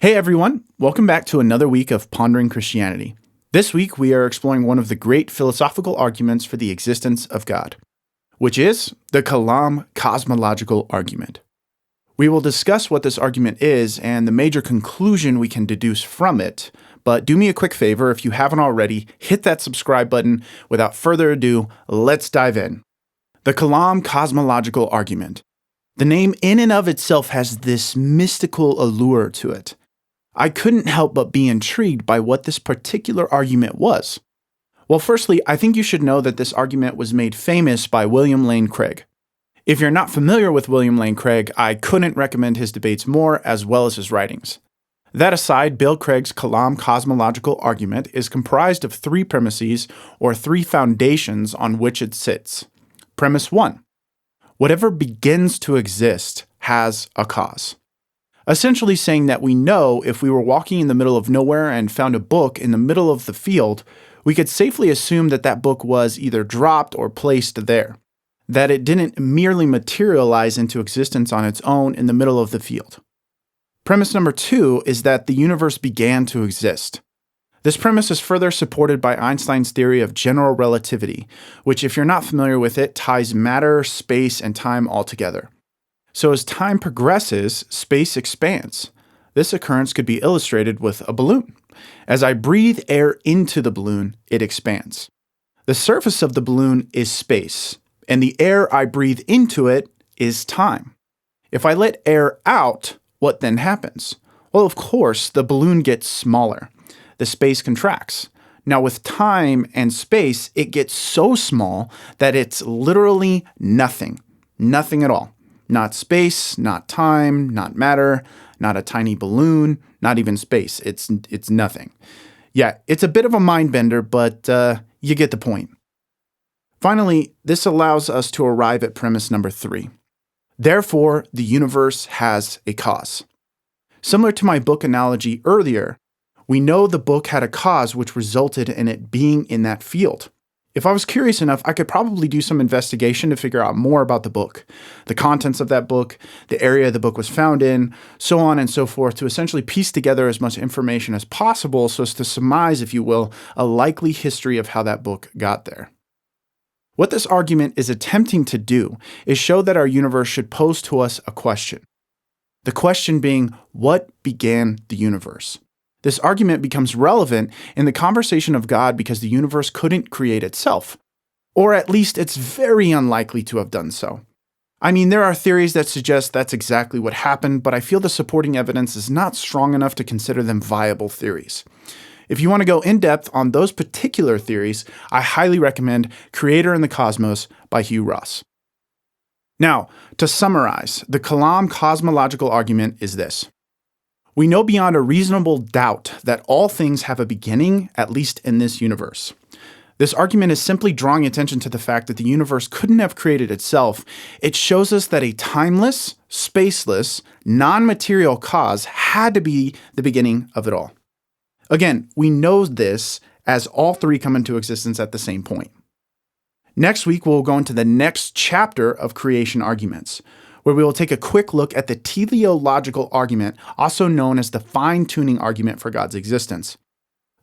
Hey everyone, welcome back to another week of Pondering Christianity. This week we are exploring one of the great philosophical arguments for the existence of God, which is the Kalam Cosmological Argument. We will discuss what this argument is and the major conclusion we can deduce from it, but do me a quick favor, if you haven't already, hit that subscribe button. Without further ado, let's dive in. The Kalam Cosmological Argument. The name in and of itself has this mystical allure to it. I couldn't help but be intrigued by what this particular argument was. Well, firstly, I think you should know that this argument was made famous by William Lane Craig. If you're not familiar with William Lane Craig, I couldn't recommend his debates more, as well as his writings. That aside, Bill Craig's Kalam Cosmological Argument is comprised of three premises, or three foundations on which it sits. Premise 1. Whatever begins to exist has a cause. Essentially saying that we know if we were walking in the middle of nowhere and found a book in the middle of the field, we could safely assume that that book was either dropped or placed there. That it didn't merely materialize into existence on its own in the middle of the field. Premise number 2 is that the universe began to exist. This premise is further supported by Einstein's theory of general relativity, which, if you're not familiar with it, ties matter, space, and time all together. So as time progresses, space expands. This occurrence could be illustrated with a balloon. As I breathe air into the balloon, it expands. The surface of the balloon is space, and the air I breathe into it is time. If I let air out, what then happens? Well, of course, the balloon gets smaller. The space contracts. Now, with time and space, it gets so small that it's literally nothing. Nothing at all. Not space, not time, not matter, not a tiny balloon, not even space. It's nothing. Yeah, it's a bit of a mind bender, but you get the point. Finally, this allows us to arrive at premise number 3. Therefore, the universe has a cause. Similar to my book analogy earlier, we know the book had a cause which resulted in it being in that field. If I was curious enough, I could probably do some investigation to figure out more about the book, the contents of that book, the area the book was found in, so on and so forth, to essentially piece together as much information as possible so as to surmise, if you will, a likely history of how that book got there. What this argument is attempting to do is show that our universe should pose to us a question. The question being, what began the universe? This argument becomes relevant in the conversation of God because the universe couldn't create itself. Or at least it's very unlikely to have done so. I mean, there are theories that suggest that's exactly what happened, but I feel the supporting evidence is not strong enough to consider them viable theories. If you want to go in depth on those particular theories, I highly recommend Creator in the Cosmos by Hugh Ross. Now, to summarize, the Kalam Cosmological Argument is this. We know beyond a reasonable doubt that all things have a beginning, at least in this universe. This argument is simply drawing attention to the fact that the universe couldn't have created itself. It shows us that a timeless, spaceless, non-material cause had to be the beginning of it all. Again, we know this as all three come into existence at the same point. Next week, we'll go into the next chapter of creation arguments, where we will take a quick look at the teleological argument, also known as the fine-tuning argument for God's existence.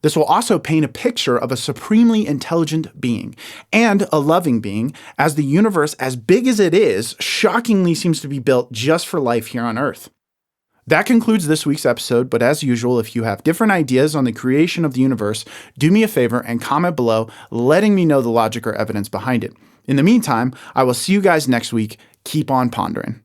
This will also paint a picture of a supremely intelligent being and a loving being, as the universe, as big as it is, shockingly seems to be built just for life here on Earth. That concludes this week's episode, but as usual, if you have different ideas on the creation of the universe, do me a favor and comment below, letting me know the logic or evidence behind it. In the meantime, I will see you guys next week. Keep on pondering.